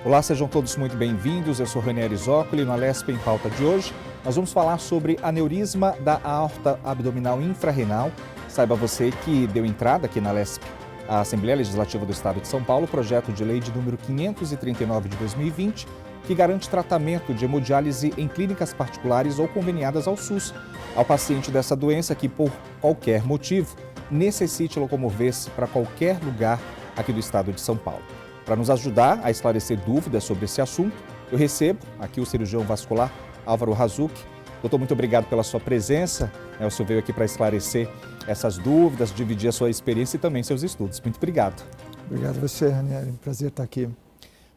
Olá, sejam todos muito bem-vindos. Eu sou Ranieri Zoccoli. No Alesp em Pauta de hoje, nós vamos falar sobre aneurisma da aorta abdominal infrarrenal. Saiba você que deu entrada aqui na Alesp, a Assembleia Legislativa do Estado de São Paulo, o projeto de lei de número 539 de 2020, que garante tratamento de hemodiálise em clínicas particulares ou conveniadas ao SUS, ao paciente dessa doença que, por qualquer motivo, necessite locomover-se para qualquer lugar aqui do Estado de São Paulo. Para nos ajudar a esclarecer dúvidas sobre esse assunto, eu recebo aqui o cirurgião vascular Álvaro Razucchi. Doutor, muito obrigado pela sua presença. O senhor veio aqui para esclarecer essas dúvidas, dividir a sua experiência e também seus estudos. Muito obrigado. Obrigado a você, Ranieri. Prazer estar aqui.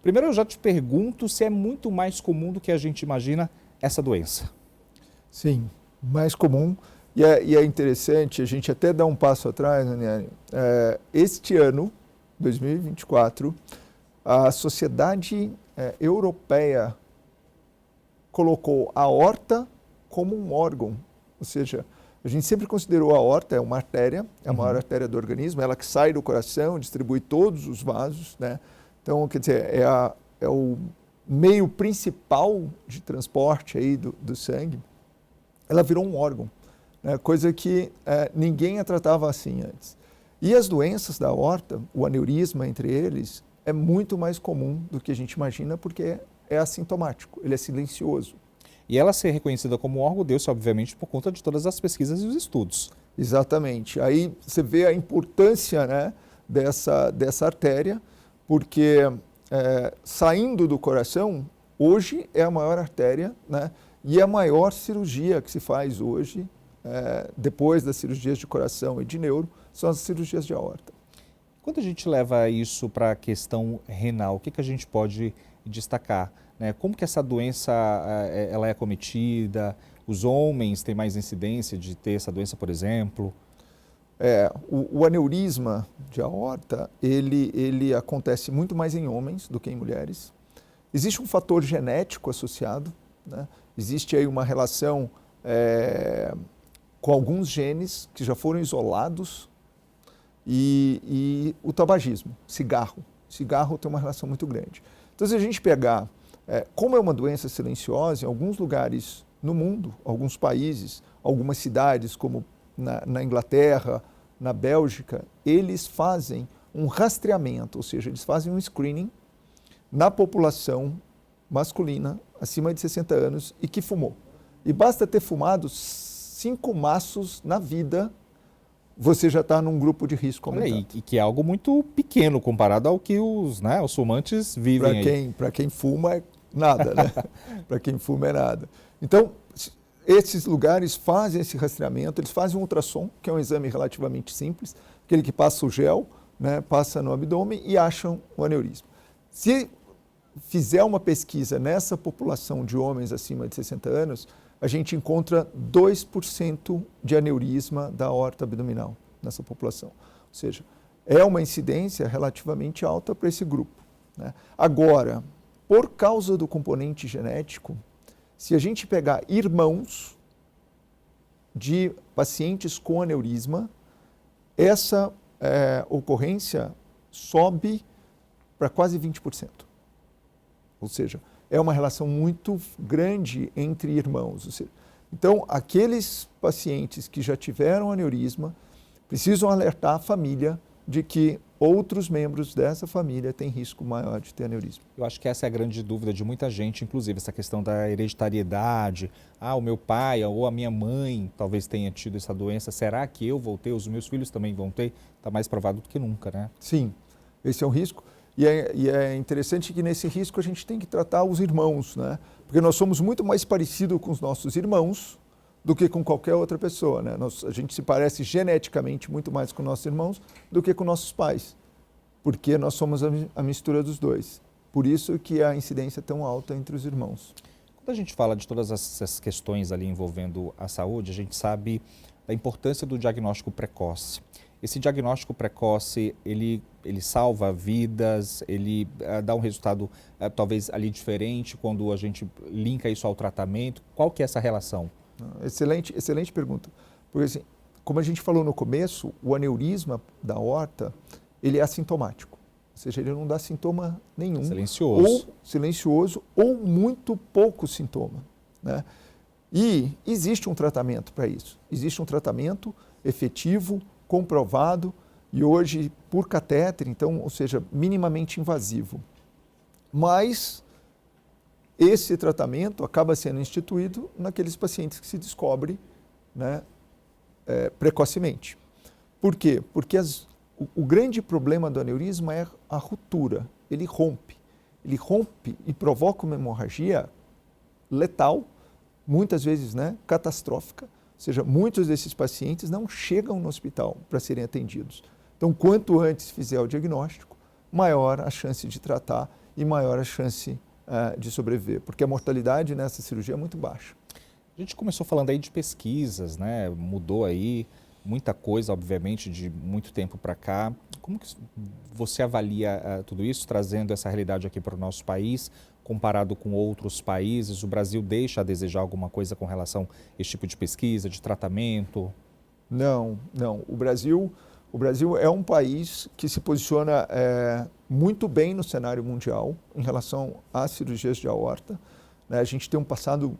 Primeiro, eu já te pergunto se é muito mais comum do que a gente imagina essa doença. Sim, mais comum. E é interessante, a gente até dá um passo atrás, Ranieri. Este ano, 2024, a Sociedade Europeia colocou a aorta como um órgão, ou seja, a gente sempre considerou a aorta uma artéria, é a maior artéria do organismo, ela que sai do coração, distribui todos os vasos, né? Então, quer dizer, é o meio principal de transporte aí do sangue. Ela virou um órgão, né? Coisa que ninguém a tratava assim antes. E as doenças da aorta, o aneurisma entre eles, é muito mais comum do que a gente imagina porque é assintomático, ele é silencioso. E ela ser reconhecida como órgão deu-se, obviamente, por conta de todas as pesquisas e os estudos. Exatamente. Aí você vê a importância, né, dessa artéria, porque saindo do coração, hoje é a maior artéria, né, e a maior cirurgia que se faz hoje, depois das cirurgias de coração e de neuro, são as cirurgias de aorta. Quando a gente leva isso para a questão renal, o que a gente pode destacar? Né? Como que essa doença ela é acometida? Os homens têm mais incidência de ter essa doença, por exemplo? O aneurisma de aorta, ele acontece muito mais em homens do que em mulheres. Existe um fator genético associado, né? Existe aí uma relação com alguns genes que já foram isolados e o tabagismo, cigarro. Cigarro tem uma relação muito grande. Então, se a gente pegar, como é uma doença silenciosa, em alguns lugares no mundo, alguns países, algumas cidades, como na Inglaterra, na Bélgica, eles fazem um rastreamento, ou seja, eles fazem um screening na população masculina acima de 60 anos e que fumou. E basta ter fumado 5 maços na vida, você já está num grupo de risco aumentado. Olha aí, e que é algo muito pequeno comparado ao que os fumantes vivem. Para quem fuma é nada, né? Para quem fuma é nada. Então, esses lugares fazem esse rastreamento, eles fazem um ultrassom, que é um exame relativamente simples, aquele que passa o gel, né, passa no abdômen e acham o aneurisma. Se fizer uma pesquisa nessa população de homens acima de 60 anos, a gente encontra 2% de aneurisma da aorta abdominal nessa população. Ou seja, é uma incidência relativamente alta para esse grupo, né? Agora, por causa do componente genético, se a gente pegar irmãos de pacientes com aneurisma, essa ocorrência sobe para quase 20%. Ou seja, é uma relação muito grande entre irmãos. Então, aqueles pacientes que já tiveram aneurisma precisam alertar a família de que outros membros dessa família têm risco maior de ter aneurisma. Eu acho que essa é a grande dúvida de muita gente, inclusive essa questão da hereditariedade. O meu pai ou a minha mãe talvez tenha tido essa doença. Será que eu vou ter? Os meus filhos também vão ter? Está mais provado do que nunca, né? Sim, esse é um risco. E é interessante que nesse risco a gente tem que tratar os irmãos, né? Porque nós somos muito mais parecidos com os nossos irmãos do que com qualquer outra pessoa, né? A gente se parece geneticamente muito mais com nossos irmãos do que com nossos pais, porque nós somos a mistura dos dois. Por isso que a incidência é tão alta entre os irmãos. Quando a gente fala de todas essas questões ali envolvendo a saúde, a gente sabe da importância do diagnóstico precoce. Esse diagnóstico precoce, ele salva vidas, ele dá um resultado talvez ali diferente quando a gente linka isso ao tratamento. Qual que é essa relação? Excelente pergunta. Porque assim, como a gente falou no começo, o aneurisma da aorta, ele é assintomático. ou seja, ele não dá sintoma nenhum. Silencioso. Ou silencioso ou muito pouco sintoma, né? E existe um tratamento para isso. Existe um tratamento efetivo, comprovado e hoje por catéter, então, ou seja, minimamente invasivo. Mas esse tratamento acaba sendo instituído naqueles pacientes que se descobre, né, precocemente. Por quê? Porque o grande problema do aneurisma é a ruptura. Ele rompe e provoca uma hemorragia letal, muitas vezes, né, catastrófica. Ou seja, muitos desses pacientes não chegam no hospital para serem atendidos. Então, quanto antes fizer o diagnóstico, maior a chance de tratar e maior a chance de sobreviver, porque a mortalidade nessa cirurgia é muito baixa. A gente começou falando aí de pesquisas, né? Mudou aí muita coisa, obviamente, de muito tempo para cá. Como que você avalia tudo isso, trazendo essa realidade aqui para o nosso país, comparado com outros países? O Brasil deixa a desejar alguma coisa com relação a esse tipo de pesquisa, de tratamento? Não. O Brasil é um país que se posiciona muito bem no cenário mundial em relação às cirurgias de aorta, né? A gente tem um passado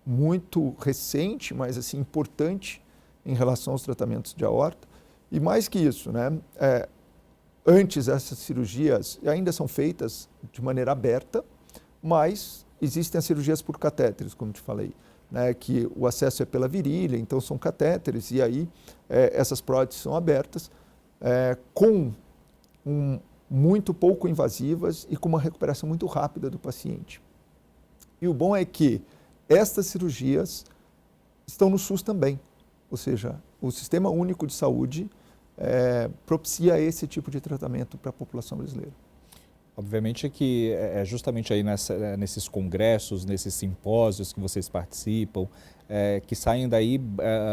muito recente, mas assim, importante em relação aos tratamentos de aorta. E mais que isso, né? Antes essas cirurgias ainda são feitas de maneira aberta, mas existem as cirurgias por catéteres, como te falei, né? Que o acesso é pela virilha, então são catéteres, e aí essas próteses são abertas, muito pouco invasivas e com uma recuperação muito rápida do paciente. E o bom é que estas cirurgias estão no SUS também, ou seja, o Sistema Único de Saúde propicia esse tipo de tratamento para a população brasileira. Obviamente que é justamente aí nesses congressos, nesses simpósios que vocês participam, que saem daí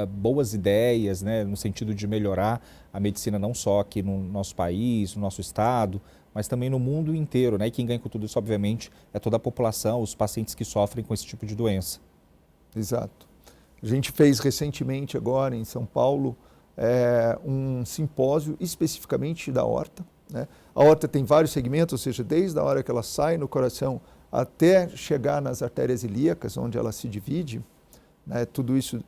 boas ideias, né, no sentido de melhorar a medicina não só aqui no nosso país, no nosso estado, mas também no mundo inteiro, né? E quem ganha com tudo isso, obviamente, é toda a população, os pacientes que sofrem com esse tipo de doença. Exato. A gente fez recentemente agora em São Paulo um simpósio especificamente da aorta, né? A aorta tem vários segmentos, ou seja, desde a hora que ela sai no coração até chegar nas artérias ilíacas, onde ela se divide, né? Tudo isso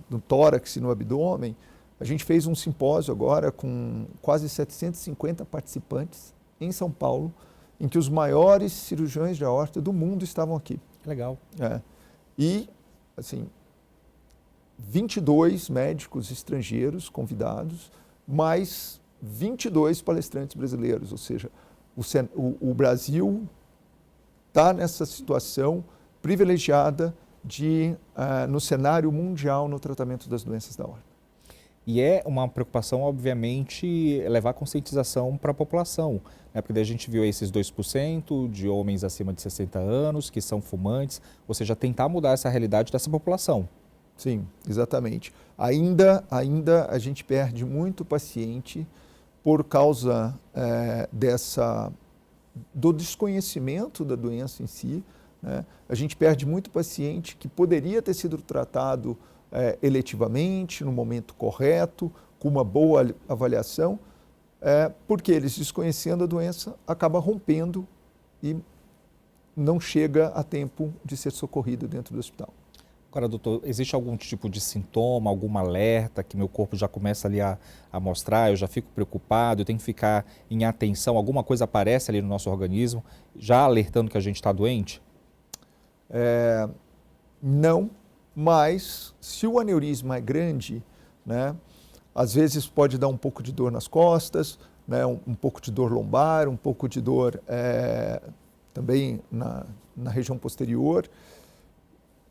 no tórax e no abdômen. A gente fez um simpósio agora com quase 750 participantes em São Paulo, em que os maiores cirurgiões de aorta do mundo estavam aqui. Legal. E, assim, 22 médicos estrangeiros convidados, mais 22 palestrantes brasileiros, ou seja, o Brasil está nessa situação privilegiada no cenário mundial no tratamento das doenças da aorta. E é uma preocupação, obviamente, levar conscientização para a população, né? Porque daí a gente viu esses 2% de homens acima de 60 anos que são fumantes, ou seja, tentar mudar essa realidade dessa população. Sim, exatamente. Ainda a gente perde muito paciente por causa do desconhecimento da doença em si, né? A gente perde muito paciente que poderia ter sido tratado eletivamente, no momento correto, com uma boa avaliação, porque eles, desconhecendo a doença, acaba rompendo e não chega a tempo de ser socorrido dentro do hospital. Agora, doutor, existe algum tipo de sintoma, algum alerta que meu corpo já começa ali a mostrar, eu já fico preocupado, eu tenho que ficar em atenção, alguma coisa aparece ali no nosso organismo, já alertando que a gente está doente? Não, mas se o aneurisma é grande, né, às vezes pode dar um pouco de dor nas costas, né, um pouco de dor lombar, um pouco de dor também na região posterior.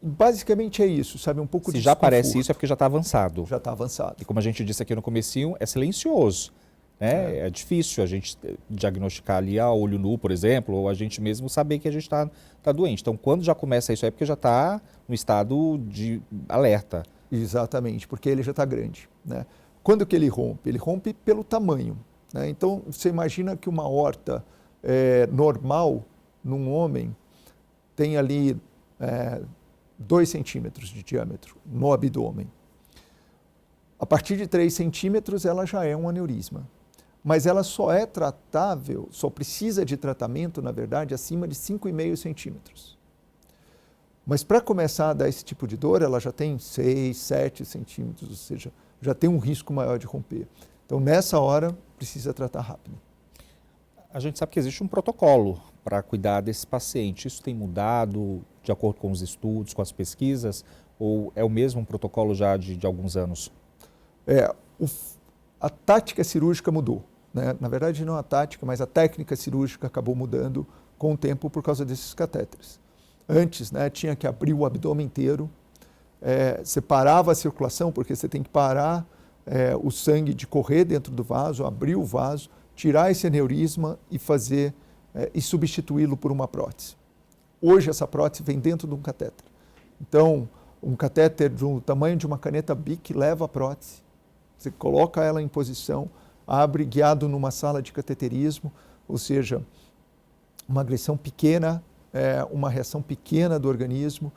Basicamente é isso, sabe? Um pouco de desconforto. Se já aparece isso é porque já está avançado. Já está avançado. E como a gente disse aqui no comecinho, é silencioso, né? É difícil a gente diagnosticar ali a olho nu, por exemplo, ou a gente mesmo saber que a gente está doente. Então, quando já começa isso é porque já está no estado de alerta. Exatamente, porque ele já está grande, né? Quando que ele rompe? Ele rompe pelo tamanho, né? Então, você imagina que uma aorta normal num homem tem ali 2 centímetros de diâmetro no abdômen. A partir de 3 centímetros ela já é um aneurisma. mas ela só é tratável, só precisa de tratamento, na verdade, acima de 5,5 centímetros. Mas para começar a dar esse tipo de dor, ela já tem 6, 7 centímetros, ou seja, já tem um risco maior de romper. Então, nessa hora, precisa tratar rápido. A gente sabe que existe um protocolo para cuidar desse paciente. Isso tem mudado de acordo com os estudos, com as pesquisas, ou é o mesmo protocolo já de alguns anos? A tática cirúrgica mudou, né? Na verdade, não a tática, mas a técnica cirúrgica acabou mudando com o tempo por causa desses catéteres. Antes, né, tinha que abrir o abdômen inteiro, separava a circulação, porque você tem que parar o sangue de correr dentro do vaso, abrir o vaso, tirar esse aneurisma e fazer e substituí-lo por uma prótese. Hoje essa prótese vem dentro de um catéter. Então, um catéter do tamanho de uma caneta Bic leva a prótese. Você coloca ela em posição, abre guiado numa sala de cateterismo, ou seja, uma agressão pequena, uma reação pequena do organismo,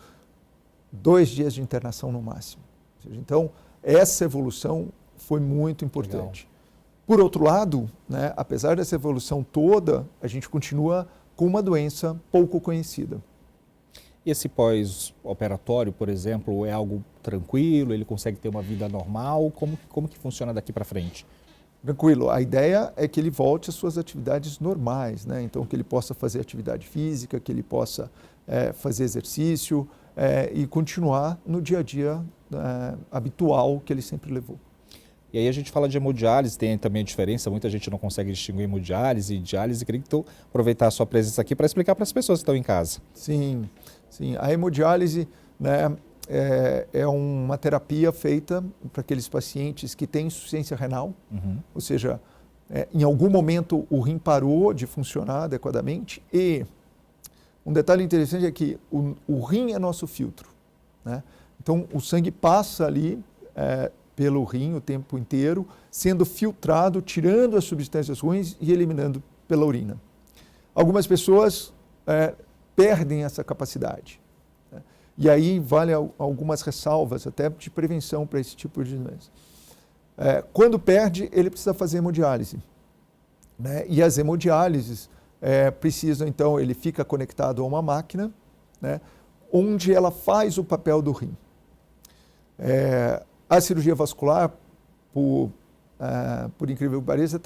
2 dias de internação no máximo. Ou seja, então, essa evolução foi muito importante. Legal. Por outro lado, né, apesar dessa evolução toda, a gente continua com uma doença pouco conhecida. E esse pós-operatório, por exemplo, é algo tranquilo? Ele consegue ter uma vida normal? Como que funciona daqui para frente? Tranquilo. A ideia é que ele volte às suas atividades normais, né? Então, que ele possa fazer atividade física, que ele possa fazer exercício e continuar no dia a dia habitual que ele sempre levou. E aí a gente fala de hemodiálise, tem também a diferença, muita gente não consegue distinguir hemodiálise e diálise. Queria então aproveitar a sua presença aqui para explicar para as pessoas que estão em casa. Sim. A hemodiálise, né, é uma terapia feita para aqueles pacientes que têm insuficiência renal, ou seja, em algum momento o rim parou de funcionar adequadamente e um detalhe interessante é que o rim é nosso filtro, né? Então o sangue passa ali pelo rim o tempo inteiro, sendo filtrado, tirando as substâncias ruins e eliminando pela urina. Algumas pessoas perdem essa capacidade, né? E aí vale algumas ressalvas até de prevenção para esse tipo de doença. Quando perde, ele precisa fazer hemodiálise, né? E as hemodiálises precisam, então, ele fica conectado a uma máquina, né, onde ela faz o papel do rim. A cirurgia vascular, por incrível que pareça,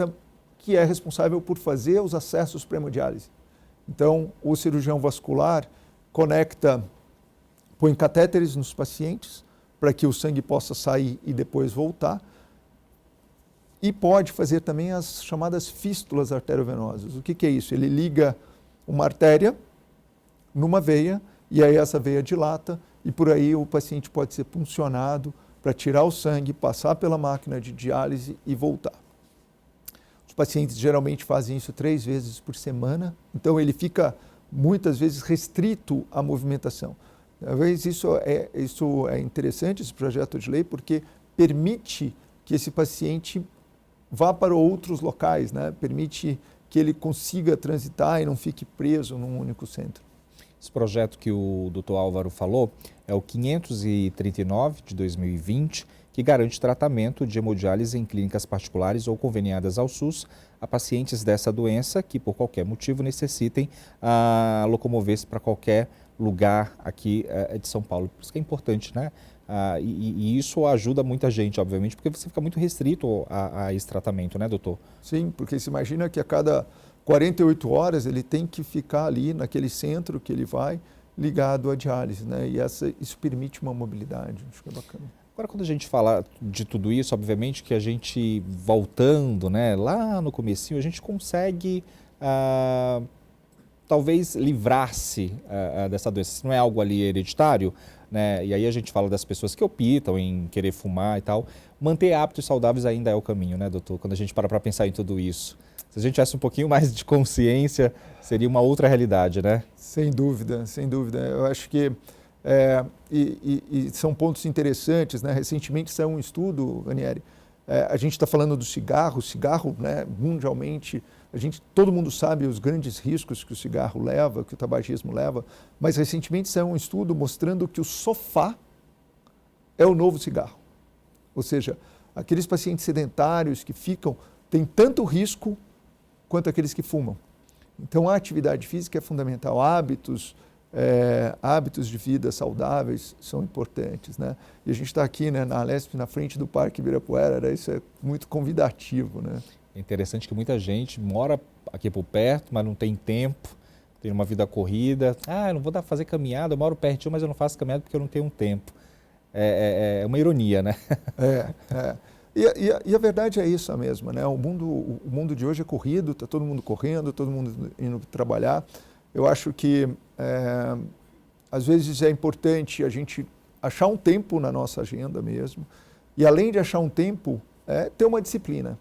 que é responsável por fazer os acessos para a hemodiálise. Então, o cirurgião vascular põe catéteres nos pacientes para que o sangue possa sair e depois voltar. E pode fazer também as chamadas fístulas arteriovenosas. O que é isso? Ele liga uma artéria numa veia e aí essa veia dilata e por aí o paciente pode ser puncionado para tirar o sangue, passar pela máquina de diálise e voltar. Os pacientes geralmente fazem isso 3 vezes por semana, então ele fica muitas vezes restrito à movimentação. Talvez isso é interessante, esse projeto de lei, porque permite que esse paciente vá para outros locais, né? Permite que ele consiga transitar e não fique preso num único centro. Esse projeto que o Dr. Álvaro falou é o 539 de 2020, que garante tratamento de hemodiálise em clínicas particulares ou conveniadas ao SUS a pacientes dessa doença que, por qualquer motivo, necessitem locomover-se para qualquer lugar aqui de São Paulo. Por isso que é importante, né? E isso ajuda muita gente, obviamente, porque você fica muito restrito a esse tratamento, né, doutor? Sim, porque se imagina que a cada 48 horas ele tem que ficar ali naquele centro que ele vai ligado à diálise, né? E isso permite uma mobilidade, acho que é bacana. Agora, quando a gente fala de tudo isso, obviamente que a gente, voltando, né, lá no comecinho, a gente consegue talvez livrar-se dessa doença. Se não é algo ali hereditário, né, e aí a gente fala das pessoas que optam em querer fumar e tal, manter hábitos saudáveis ainda é o caminho, né, doutor? Quando a gente para pensar em tudo isso. Se a gente tivesse um pouquinho mais de consciência, seria uma outra realidade, né? Sem dúvida, sem dúvida. Eu acho que são pontos interessantes, né? Recentemente saiu um estudo, Ranieri, a gente está falando do cigarro, né, mundialmente, todo mundo sabe os grandes riscos que o cigarro leva, que o tabagismo leva, mas recentemente saiu um estudo mostrando que o sofá é o novo cigarro. Ou seja, aqueles pacientes sedentários que ficam têm tanto risco quanto aqueles que fumam. Então, a atividade física é fundamental. Hábitos de vida saudáveis são importantes, né? E a gente está aqui, né, na Alesp, na frente do Parque Ibirapuera, isso é muito convidativo, né? É interessante que muita gente mora aqui por perto, mas não tem tempo, tem uma vida corrida. Eu não vou fazer caminhada, eu moro pertinho, mas eu não faço caminhada porque eu não tenho um tempo. É uma ironia, né? E a verdade é isso mesmo, né? O mundo de hoje é corrido, está todo mundo correndo, todo mundo indo trabalhar. Eu acho que, às vezes, é importante a gente achar um tempo na nossa agenda mesmo, e além de achar um tempo, ter uma disciplina.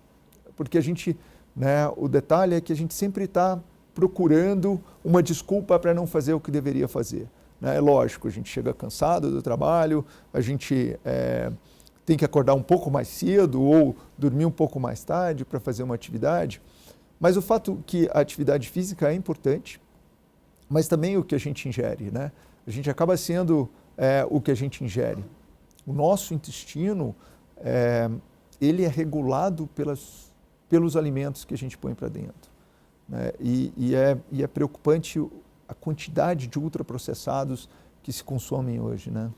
Porque a gente, né, o detalhe é que a gente sempre está procurando uma desculpa para não fazer o que deveria fazer. Né? É lógico, a gente chega cansado do trabalho, a gente tem que acordar um pouco mais cedo ou dormir um pouco mais tarde para fazer uma atividade, mas o fato que a atividade física é importante, mas também o que a gente ingere, né? A gente acaba sendo o que a gente ingere. O nosso intestino, ele é regulado pelos alimentos que a gente põe para dentro, né? E é preocupante a quantidade de ultraprocessados que se consomem hoje, né?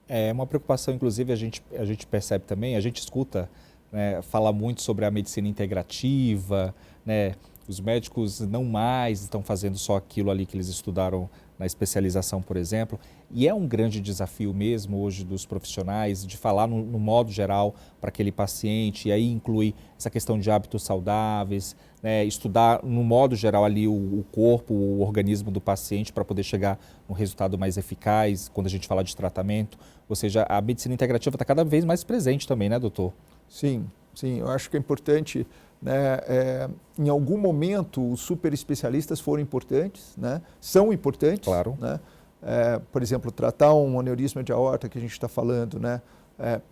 É uma preocupação, inclusive, a gente percebe também, a gente escuta, né, falar muito sobre a medicina integrativa, né? Os médicos não mais estão fazendo só aquilo ali que eles estudaram na especialização, por exemplo, e é um grande desafio mesmo hoje dos profissionais de falar no modo geral para aquele paciente, e aí inclui essa questão de hábitos saudáveis, né, estudar no modo geral ali o corpo, o organismo do paciente para poder chegar num resultado mais eficaz quando a gente fala de tratamento, ou seja, a medicina integrativa está cada vez mais presente também, né, doutor? Sim, eu acho que é importante, né, em algum momento os super especialistas foram importantes, né, são importantes, claro, né, por exemplo, tratar um aneurisma de aorta que a gente está falando, né,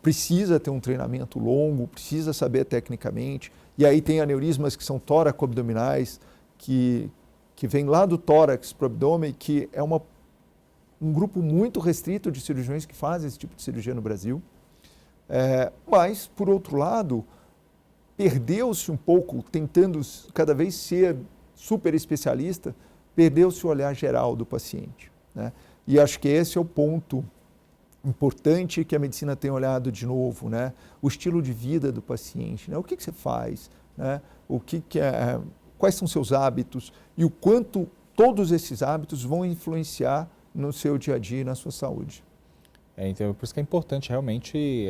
precisa ter um treinamento longo, precisa saber tecnicamente, e aí tem aneurismas que são tóraco-abdominais, que vem lá do tórax para o abdômen, que é um grupo muito restrito de cirurgiões que fazem esse tipo de cirurgia no Brasil. Mas, por outro lado, perdeu-se um pouco, tentando cada vez ser super especialista, perdeu-se o olhar geral do paciente, né? E acho que esse é o ponto importante que a medicina tem olhado de novo, né? O estilo de vida do paciente, né? O que você faz, né? Quais são seus hábitos e o quanto todos esses hábitos vão influenciar no seu dia a dia e na sua saúde. Então, por isso que é importante realmente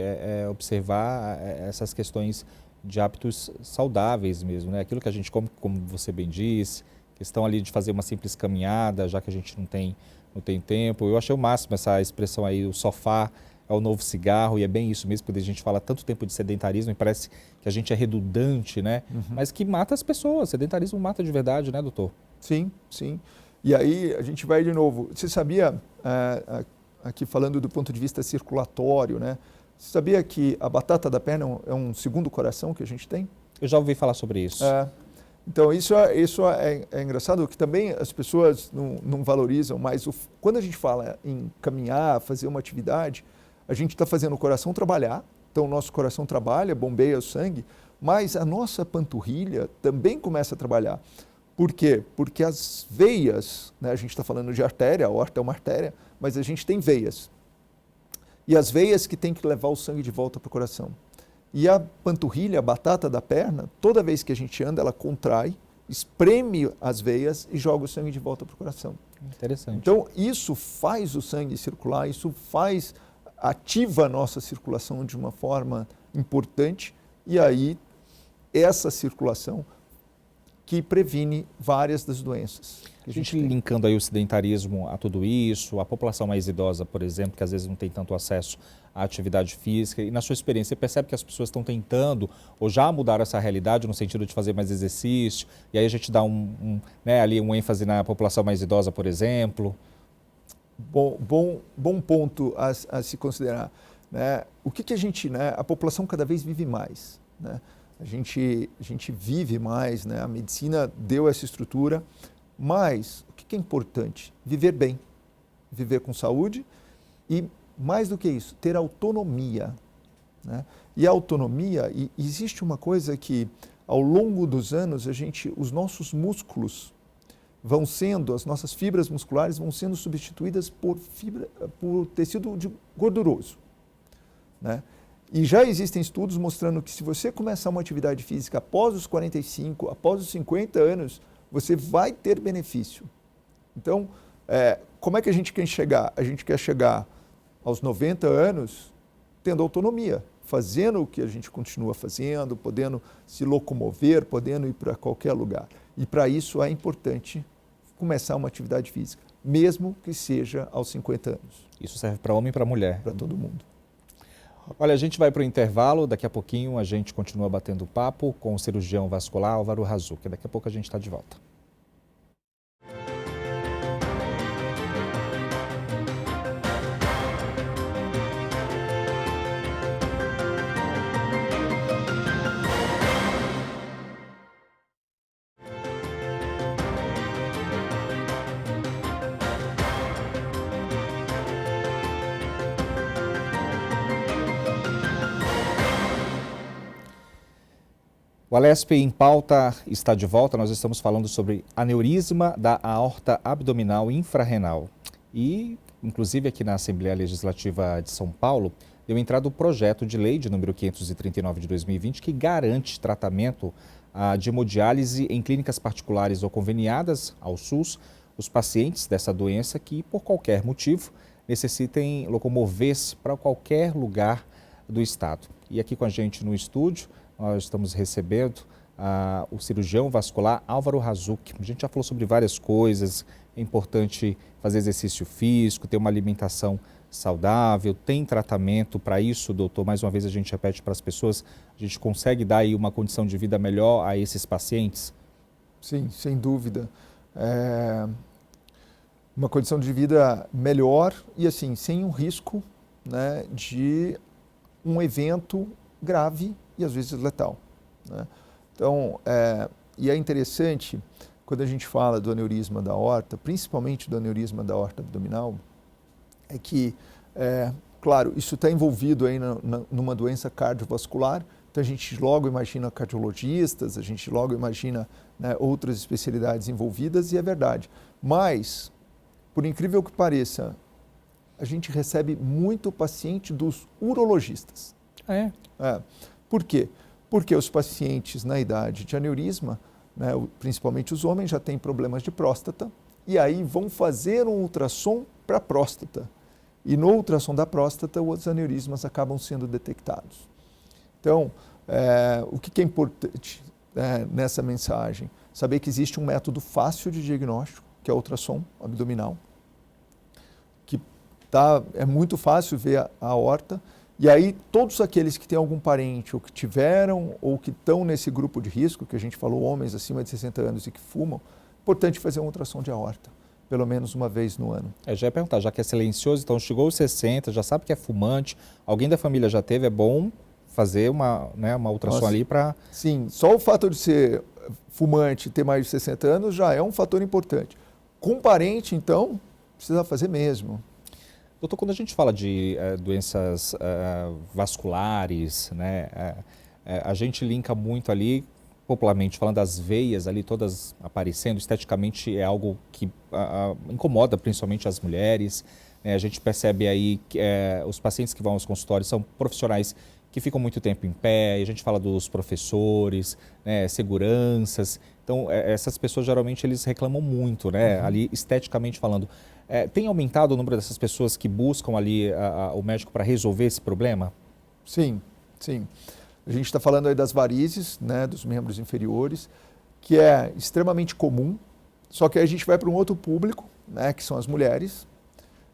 observar essas questões de hábitos saudáveis mesmo, né? Aquilo que a gente come, como você bem disse, questão ali de fazer uma simples caminhada, já que a gente não tem tempo. Eu achei o máximo essa expressão aí, o sofá é o novo cigarro, e é bem isso mesmo, porque a gente fala tanto tempo de sedentarismo e parece que a gente é redundante, né? Mas que mata as pessoas, sedentarismo mata de verdade, né, doutor? Sim. E aí a gente vai de novo, você sabia, aqui falando do ponto de vista circulatório, né? Você sabia que a batata da perna é um segundo coração que a gente tem? Eu já ouvi falar sobre isso. Então, isso é engraçado, que também as pessoas não valorizam, mas quando a gente fala em caminhar, fazer uma atividade, a gente está fazendo o coração trabalhar, então o nosso coração trabalha, bombeia o sangue, mas a nossa panturrilha também começa a trabalhar. Por quê? Porque as veias, né, a gente está falando de artéria, a aorta é uma artéria, mas a gente tem veias. E as veias que tem que levar o sangue de volta para o coração. E a panturrilha, a batata da perna, toda vez que a gente anda, ela contrai, espreme as veias e joga o sangue de volta para o coração. Interessante. Então, isso faz o sangue circular, ativa a nossa circulação de uma forma importante, e aí essa circulação que previne várias das doenças. A gente linkando aí o sedentarismo a tudo isso, a população mais idosa, por exemplo, que às vezes não tem tanto acesso à atividade física, e na sua experiência, você percebe que as pessoas estão tentando ou já mudaram essa realidade no sentido de fazer mais exercício, e aí a gente dá ali um ênfase na população mais idosa, por exemplo? Bom ponto a se considerar, né? O que a gente, né? A população cada vez vive mais, né? A gente vive mais, né? A medicina deu essa estrutura, mas o que é importante? Viver bem, viver com saúde e, mais do que isso, ter autonomia, né? E a autonomia, e existe uma coisa que ao longo dos anos os nossos músculos vão sendo, as nossas fibras musculares vão sendo substituídas por tecido gorduroso, né? E já existem estudos mostrando que se você começar uma atividade física após os 45, após os 50 anos, você vai ter benefício. Então, como é que a gente quer chegar? A gente quer chegar aos 90 anos tendo autonomia, fazendo o que a gente continua fazendo, podendo se locomover, podendo ir para qualquer lugar. E para isso é importante começar uma atividade física, mesmo que seja aos 50 anos. Isso serve para homem e para mulher? Para todo mundo. Olha, a gente vai para o intervalo, daqui a pouquinho a gente continua batendo papo com o cirurgião vascular Álvaro Razuc. Daqui a pouco a gente está de volta. O Alesp em Pauta está de volta. Nós estamos falando sobre aneurisma da aorta abdominal infrarrenal. E, inclusive, aqui na Assembleia Legislativa de São Paulo, deu entrada o projeto de lei de número 539 de 2020 que garante tratamento de hemodiálise em clínicas particulares ou conveniadas ao SUS os pacientes dessa doença que, por qualquer motivo, necessitem locomover-se para qualquer lugar do estado. E aqui com a gente no estúdio, nós estamos recebendo o cirurgião vascular Álvaro Razuc. A gente já falou sobre várias coisas, é importante fazer exercício físico, ter uma alimentação saudável, tem tratamento para isso, doutor? Mais uma vez a gente repete para as pessoas, a gente consegue dar aí uma condição de vida melhor a esses pacientes? Sim, sem dúvida. Uma condição de vida melhor e assim, sem um risco, né, de um evento grave e às vezes letal, né? Então, e é interessante, quando a gente fala do aneurisma da aorta, principalmente do aneurisma da aorta abdominal, é que, claro, isso está envolvido aí numa doença cardiovascular, então a gente logo imagina cardiologistas, a gente logo imagina, né, outras especialidades envolvidas, e é verdade. Mas, por incrível que pareça, a gente recebe muito paciente dos urologistas. Por quê? Porque os pacientes na idade de aneurisma, né, principalmente os homens, já têm problemas de próstata e aí vão fazer um ultrassom para a próstata. E no ultrassom da próstata, os aneurismas acabam sendo detectados. Então, o que é importante nessa mensagem? Saber que existe um método fácil de diagnóstico, que é o ultrassom abdominal, que é muito fácil ver a aorta. E aí, todos aqueles que têm algum parente, ou que tiveram, ou que estão nesse grupo de risco, que a gente falou, homens acima de 60 anos e que fumam, é importante fazer um ultrassom de aorta, pelo menos uma vez no ano. Já ia perguntar, já que é silencioso, então chegou aos 60, já sabe que é fumante, alguém da família já teve, é bom fazer uma ultrassom ali para... Sim, só o fato de ser fumante e ter mais de 60 anos já é um fator importante. Com parente, então, precisa fazer mesmo. Doutor, quando a gente fala de doenças vasculares, né, a gente linka muito ali, popularmente falando, as veias ali todas aparecendo, esteticamente é algo que incomoda principalmente as mulheres, né? A gente percebe aí que os pacientes que vão aos consultórios são profissionais que ficam muito tempo em pé, e a gente fala dos professores, né, seguranças, então essas pessoas geralmente eles reclamam muito, né, ali esteticamente falando. Tem aumentado o número dessas pessoas que buscam ali o médico para resolver esse problema? Sim, sim. A gente está falando aí das varizes, né, dos membros inferiores, que é extremamente comum, só que aí a gente vai para um outro público, né, que são as mulheres,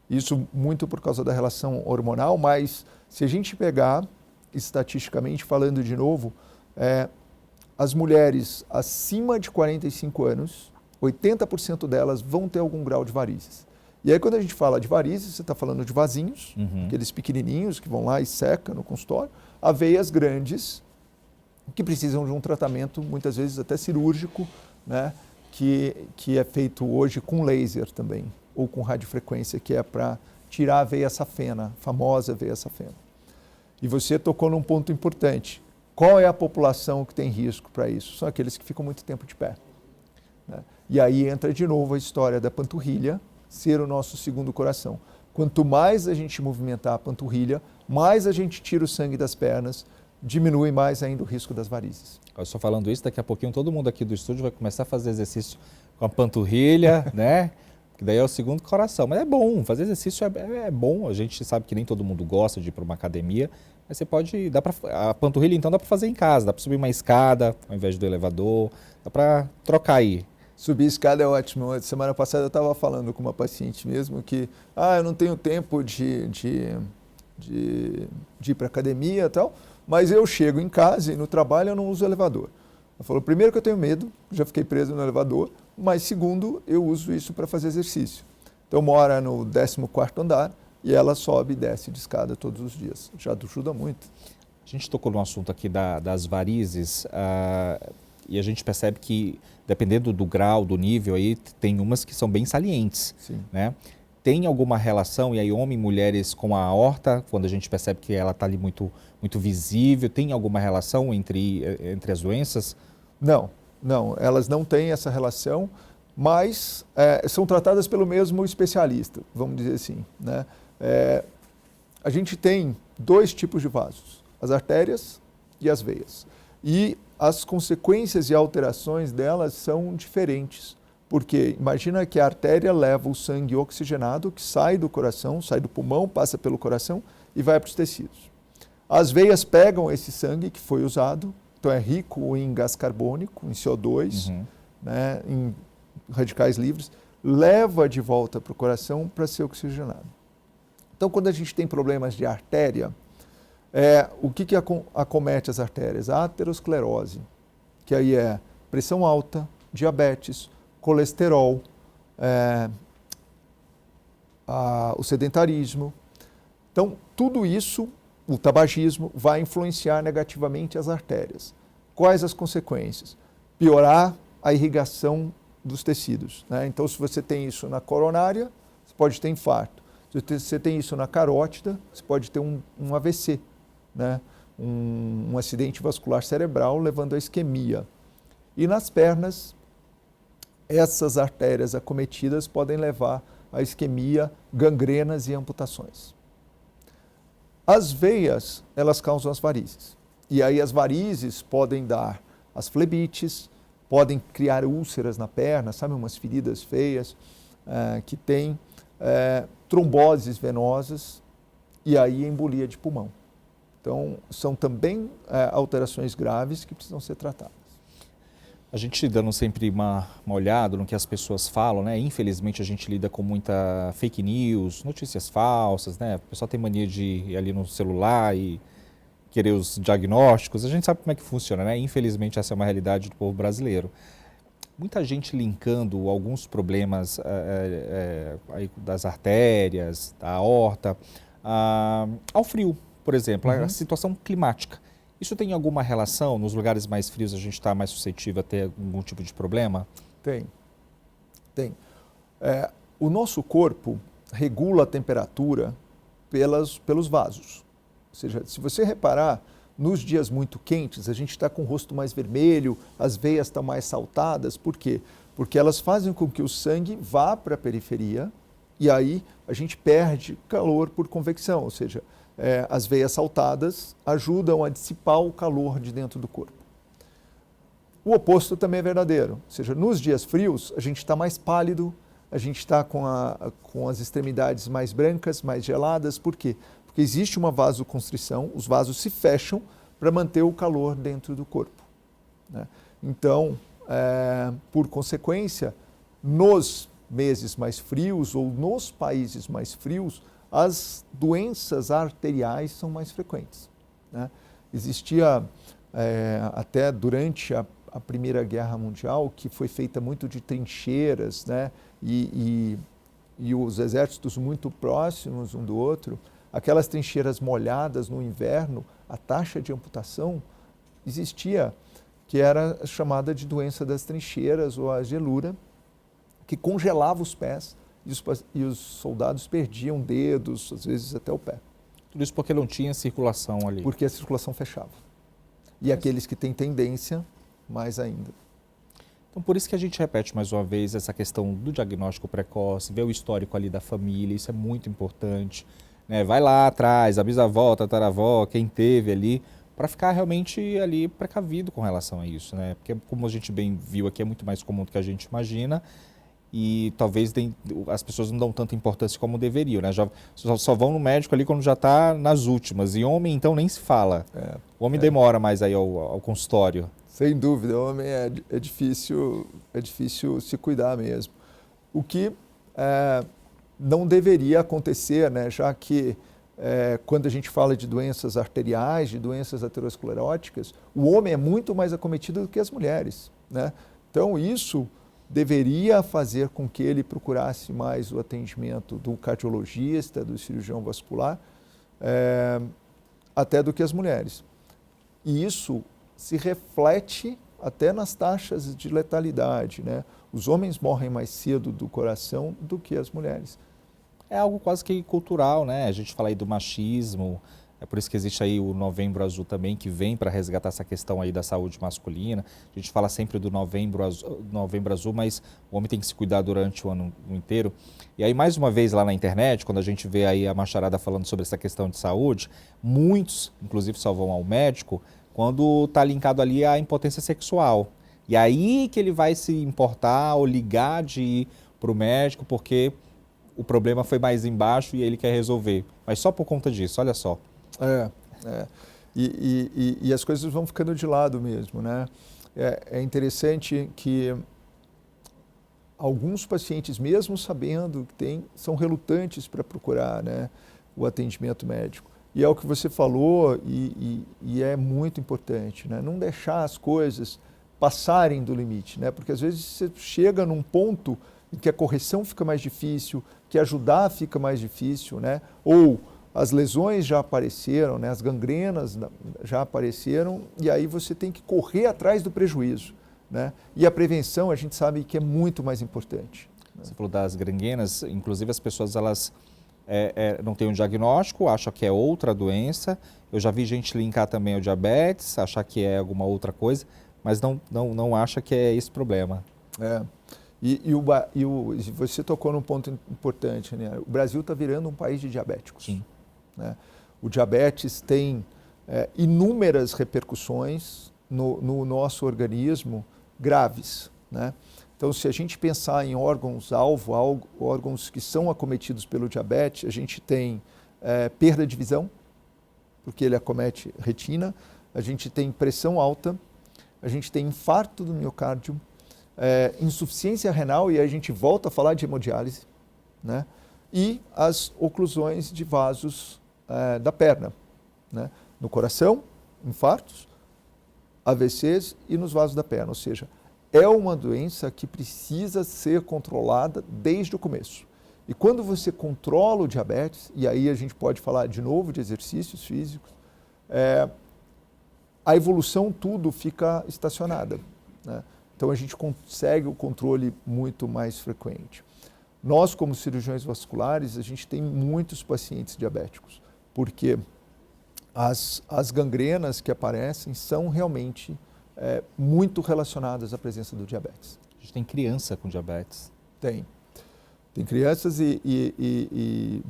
isso muito por causa da relação hormonal, mas se a gente pegar, estatisticamente falando de novo, as mulheres acima de 45 anos, 80% delas vão ter algum grau de varizes. E aí, quando a gente fala de varizes, você está falando de vasinhos, aqueles pequenininhos que vão lá e secam no consultório, a veias grandes, que precisam de um tratamento, muitas vezes até cirúrgico, né, que é feito hoje com laser também, ou com radiofrequência, que é para tirar a veia safena, a famosa veia safena. E você tocou num ponto importante. Qual é a população que tem risco para isso? São aqueles que ficam muito tempo de pé. Né? E aí entra de novo a história da panturrilha ser o nosso segundo coração. Quanto mais a gente movimentar a panturrilha, mais a gente tira o sangue das pernas, diminui mais ainda o risco das varizes. Eu estou falando isso, daqui a pouquinho todo mundo aqui do estúdio vai começar a fazer exercício com a panturrilha, né? Que daí é o segundo coração. Mas é bom, fazer exercício é bom. A gente sabe que nem todo mundo gosta de ir para uma academia, mas você pode, a panturrilha então dá para fazer em casa, dá para subir uma escada ao invés do elevador, dá para trocar aí. Subir escada é ótimo. Semana passada eu estava falando com uma paciente mesmo que, eu não tenho tempo de ir para academia e tal, mas eu chego em casa e no trabalho eu não uso elevador. Ela falou, primeiro que eu tenho medo, já fiquei preso no elevador, mas segundo, eu uso isso para fazer exercício. Então mora no 14º andar e ela sobe e desce de escada todos os dias. Já ajuda muito. A gente tocou no assunto aqui das varizes e a gente percebe que, dependendo do grau, do nível, aí, tem umas que são bem salientes. Sim. Né? Tem alguma relação, e aí homens e mulheres com a aorta, quando a gente percebe que ela está ali muito, muito visível, tem alguma relação entre as doenças? Não, elas não têm essa relação, mas são tratadas pelo mesmo especialista, vamos dizer assim. Né? A gente tem 2 tipos de vasos, as artérias e as veias. E as consequências e alterações delas são diferentes. Porque imagina que a artéria leva o sangue oxigenado que sai do coração, sai do pulmão, passa pelo coração e vai para os tecidos. As veias pegam esse sangue que foi usado, então é rico em gás carbônico, em CO2, né, em radicais livres, leva de volta para o coração para ser oxigenado. Então, quando a gente tem problemas de artéria, o que acomete as artérias? A aterosclerose, que aí é pressão alta, diabetes, colesterol, o sedentarismo. Então, tudo isso, o tabagismo, vai influenciar negativamente as artérias. Quais as consequências? Piorar a irrigação dos tecidos. Né? Então, se você tem isso na coronária, você pode ter infarto. Se você tem isso na carótida, você pode ter um AVC, né? um acidente vascular cerebral levando à isquemia. E nas pernas, essas artérias acometidas podem levar à isquemia, gangrenas e amputações. As veias, elas causam as varizes. E aí as varizes podem dar as flebites, podem criar úlceras na perna, sabe, umas feridas feias, que tem tromboses venosas e aí embolia de pulmão. Então, são também alterações graves que precisam ser tratadas. A gente dando sempre uma olhada no que as pessoas falam, né? Infelizmente a gente lida com muita fake news, notícias falsas, né? O pessoal tem mania de ir ali no celular e querer os diagnósticos. A gente sabe como é que funciona, né? Infelizmente essa é uma realidade do povo brasileiro. Muita gente linkando alguns problemas das artérias, da aorta, ao frio, por exemplo, a situação climática. Isso tem alguma relação? Nos lugares mais frios a gente está mais suscetível a ter algum tipo de problema? Tem. O nosso corpo regula a temperatura pelos vasos. Ou seja, se você reparar, nos dias muito quentes, a gente está com o rosto mais vermelho, as veias estão mais saltadas. Por quê? Porque elas fazem com que o sangue vá para a periferia e aí a gente perde calor por convecção, ou seja, as veias saltadas ajudam a dissipar o calor de dentro do corpo. O oposto também é verdadeiro, ou seja, nos dias frios a gente está mais pálido, a gente está com as extremidades mais brancas, mais geladas. Por quê? Porque existe uma vasoconstrição, os vasos se fecham para manter o calor dentro do corpo. Né? Então, por consequência, nos meses mais frios ou nos países mais frios, as doenças arteriais são mais frequentes. Né? Existia, até durante a Primeira Guerra Mundial, que foi feita muito de trincheiras, né? e os exércitos muito próximos um do outro, aquelas trincheiras molhadas no inverno, a taxa de amputação existia, que era chamada de doença das trincheiras ou a gelura, que congelava os pés e os soldados perdiam dedos, às vezes até o pé. Tudo isso porque não tinha circulação ali. Porque a circulação fechava. E aqueles que têm tendência, mais ainda. Então, por isso que a gente repete mais uma vez essa questão do diagnóstico precoce, ver o histórico ali da família, isso é muito importante. Né? Vai lá atrás, a bisavó, a tataravó, quem teve ali, para ficar realmente ali precavido com relação a isso. Né? Porque, como a gente bem viu aqui, é muito mais comum do que a gente imagina e talvez as pessoas não dão tanta importância como deveriam. Né? Só vão no médico ali quando já está nas últimas. E homem, então, nem se fala. O homem demora mais aí ao consultório. Sem dúvida, o homem é difícil se cuidar mesmo. O que não deveria acontecer, né? Já que quando a gente fala de doenças arteriais, de doenças ateroscleróticas, o homem é muito mais acometido do que as mulheres. Né? Então, isso deveria fazer com que ele procurasse mais o atendimento do cardiologista, do cirurgião vascular, até do que as mulheres. E isso se reflete até nas taxas de letalidade, né? Os homens morrem mais cedo do coração do que as mulheres. É algo quase que cultural, né? A gente fala aí do machismo, é por isso que existe aí o Novembro Azul também, que vem para resgatar essa questão aí da saúde masculina. A gente fala sempre do Novembro Azul, mas o homem tem que se cuidar durante o ano inteiro. E aí, mais uma vez, lá na internet, quando a gente vê aí a macharada falando sobre essa questão de saúde, muitos, inclusive, só vão ao médico quando está linkado ali à impotência sexual. E aí que ele vai se importar ou ligar de ir para o médico, porque o problema foi mais embaixo e ele quer resolver. Mas só por conta disso, olha só. E as coisas vão ficando de lado mesmo, né? É interessante que alguns pacientes, mesmo sabendo que tem, são relutantes para procurar, né, o atendimento médico. E é o que você falou e é muito importante, né? Não deixar as coisas passarem do limite, né? Porque às vezes você chega num ponto em que a correção fica mais difícil, que ajudar fica mais difícil, né? Ou as lesões já apareceram, né? As gangrenas já apareceram e aí você tem que correr atrás do prejuízo, né? E a prevenção a gente sabe que é muito mais importante. Né? Você falou das gangrenas, inclusive as pessoas elas não têm um diagnóstico, acham que é outra doença. Eu já vi gente linkar também ao diabetes, achar que é alguma outra coisa, mas não acha que é esse problema. Você tocou num ponto importante, né? O Brasil está virando um país de diabéticos. Sim. Né? O diabetes tem inúmeras repercussões no nosso organismo graves. Né? Então, se a gente pensar em órgãos-alvo, órgãos que são acometidos pelo diabetes, a gente tem perda de visão, porque ele acomete retina, a gente tem pressão alta, a gente tem infarto do miocárdio, insuficiência renal, e aí a gente volta a falar de hemodiálise, né? E as oclusões de vasos da perna, né? No coração, infartos, AVCs e nos vasos da perna, ou seja, é uma doença que precisa ser controlada desde o começo. E quando você controla o diabetes, e aí a gente pode falar de novo de exercícios físicos, a evolução tudo fica estacionada, né? Então a gente consegue o controle muito mais frequente. Nós, como cirurgiões vasculares, a gente tem muitos pacientes diabéticos, porque as gangrenas que aparecem são realmente muito relacionadas à presença do diabetes. A gente tem criança com diabetes. Tem crianças e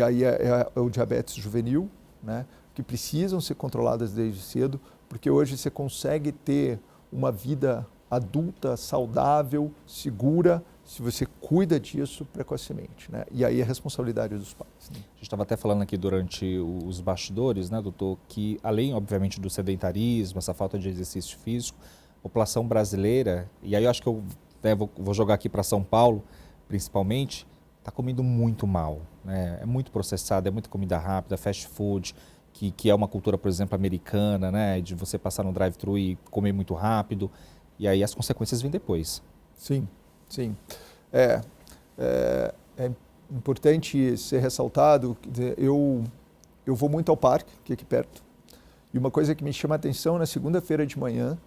aí é o diabetes juvenil, né, que precisam ser controladas desde cedo, porque hoje você consegue ter uma vida adulta, saudável, segura, se você cuida disso precocemente, né? E aí é responsabilidade dos pais. Né? A gente estava até falando aqui durante os bastidores, né, doutor, que além, obviamente, do sedentarismo, essa falta de exercício físico, a população brasileira, e aí eu acho que eu vou jogar aqui para São Paulo, principalmente, está comendo muito mal. Né? É muito processado, é muita comida rápida, fast food, que é uma cultura, por exemplo, americana, né, de você passar no drive-thru e comer muito rápido, e aí as consequências vêm depois. Sim. É importante ser ressaltado, eu vou muito ao parque, que é aqui perto, e uma coisa que me chama a atenção na segunda-feira de manhã,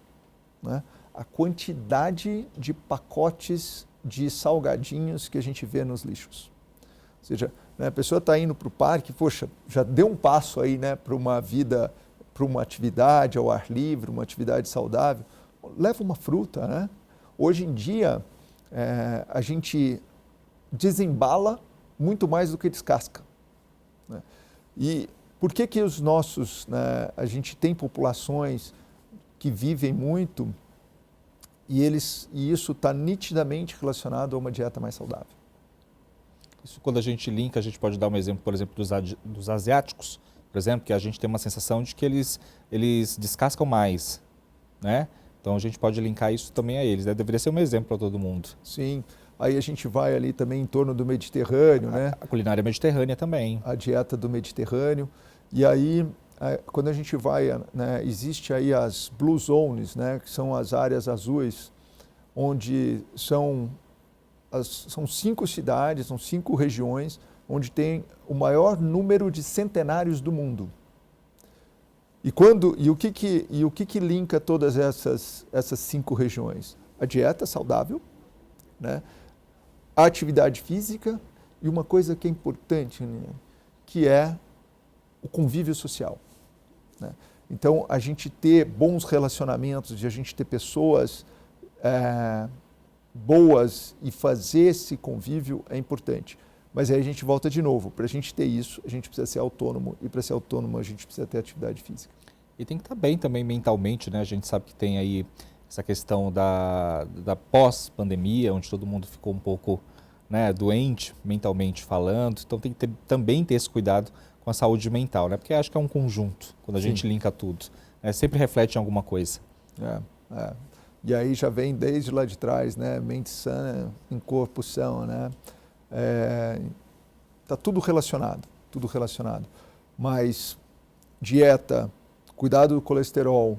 né, a quantidade de pacotes de salgadinhos que a gente vê nos lixos. Ou seja, né? A pessoa está indo para o parque, poxa, já deu um passo aí, né, para uma vida, para uma atividade ao ar livre, uma atividade saudável. Leva uma fruta, né? Hoje em dia, a gente desembala muito mais do que descasca, né? E por que que os nossos, né, a gente tem populações que vivem muito e isso está nitidamente relacionado a uma dieta mais saudável? Isso, quando a gente linka, a gente pode dar um exemplo, por exemplo, dos asiáticos, por exemplo, que a gente tem uma sensação de que eles descascam mais, né? Então a gente pode linkar isso também a eles, né? Deveria ser um exemplo para todo mundo. Sim, aí a gente vai ali também em torno do Mediterrâneo, né? A culinária mediterrânea também. A dieta do Mediterrâneo. E aí, quando a gente vai, né, existe aí as Blue Zones, né, que são as áreas azuis, onde são 5 cidades, são 5 regiões, onde tem o maior número de centenários do mundo. E o que linka todas essas 5 regiões? A dieta saudável, né? A atividade física e uma coisa que é importante, né? Que é o convívio social, né? Então, a gente ter bons relacionamentos, de a gente ter pessoas boas e fazer esse convívio é importante. Mas aí a gente volta de novo, para a gente ter isso, a gente precisa ser autônomo, e para ser autônomo a gente precisa ter atividade física. E tem que estar bem também mentalmente, né? A gente sabe que tem aí essa questão da pós-pandemia, onde todo mundo ficou um pouco, né, doente mentalmente falando, então tem que também ter esse cuidado com a saúde mental, né? Porque acho que é um conjunto, quando a gente linka tudo, né? Sempre reflete em alguma coisa. E aí já vem desde lá de trás, né? Mente sã em corpo são, né? Tá tudo relacionado, tudo relacionado. Mas dieta, cuidado do colesterol,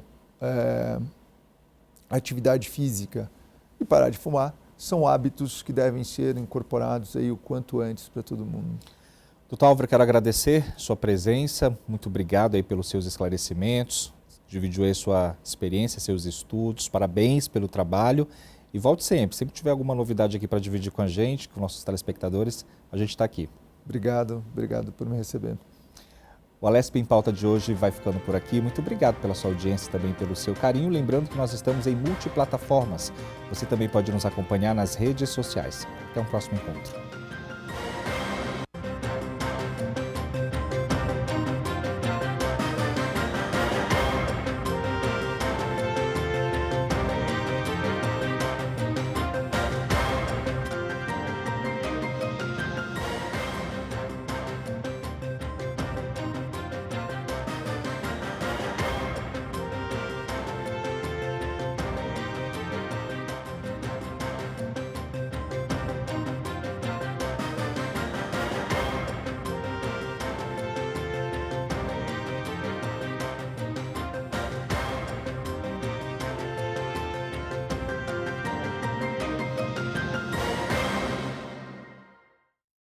atividade física e parar de fumar são hábitos que devem ser incorporados aí o quanto antes para todo mundo. Doutor Álvaro, quero agradecer sua presença, muito obrigado aí pelos seus esclarecimentos, dividiu aí sua experiência, seus estudos, parabéns pelo trabalho e volte sempre, sempre tiver alguma novidade aqui para dividir com a gente, com nossos telespectadores, a gente está aqui. Obrigado por me receber. O Alesp em Pauta de hoje vai ficando por aqui. Muito obrigado pela sua audiência e também pelo seu carinho. Lembrando que nós estamos em multiplataformas. Você também pode nos acompanhar nas redes sociais. Até um próximo encontro.